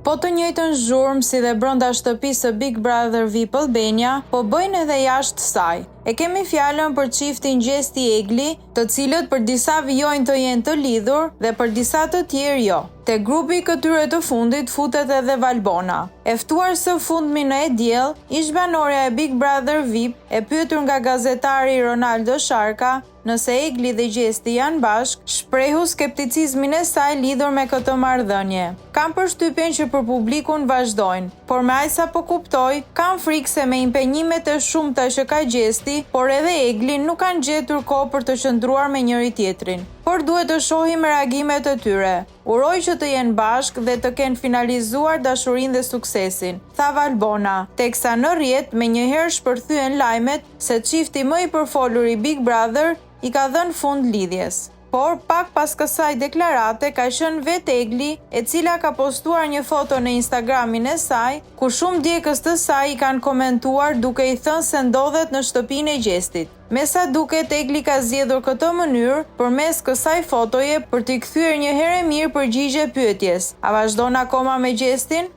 Po të njëjtën zhurmë si dhe brenda shtëpisë së Big Brother VIP Albania, po bëjnë edhe jashtë saj. E kemi fjalën për çiftin Gjesti Egli, të cilët për disa vijojnë të jenë të lidhur dhe për disa të tjerë jo. Te grupi i këtyre të fundit futet edhe Valbona. E ftuar së fundmi në e diell, ish banorja e Big Brother VIP e pyetur nga gazetari Ronaldo Sharka nëse Egli dhe Gjesti janë bashk, shprehu skepticizmin e saj lidhur me këtë marrëdhënie. Kam përshtypjen që për publikun vazhdojnë, por me aq sa po kuptoj, kam frikë se me impenjimet e shumta që ka Gjesti, por edhe Egli nuk kanë gjetur kohë për të qëndruar me njëri tjetrin. Por duhet të shohim reagimet e tyre. Uroj që të jenë bashk dhe të kenë finalizuar dashurinë dhe suksesin, tha Valbona, teksa në rrjet menjëherë shpërthyen lajmet se çifti më i përfolur i Big Brother i ka dhënë fund lidhjes. Por pak pas kësaj deklarate ka qenë vetë Egli, e cila ka postuar një foto në Instagramin e saj, ku shumë djegës të saj i kanë komentuar duke i thënë se ndodhet në shtëpinë e Gjestit. Me sa duket, Egli ka zgjedhur këtë mënyrë përmes kësaj fotoje për t'i kthyer një herë mirë përgjigje pyetjes: a vazhdon akoma me Gjestin?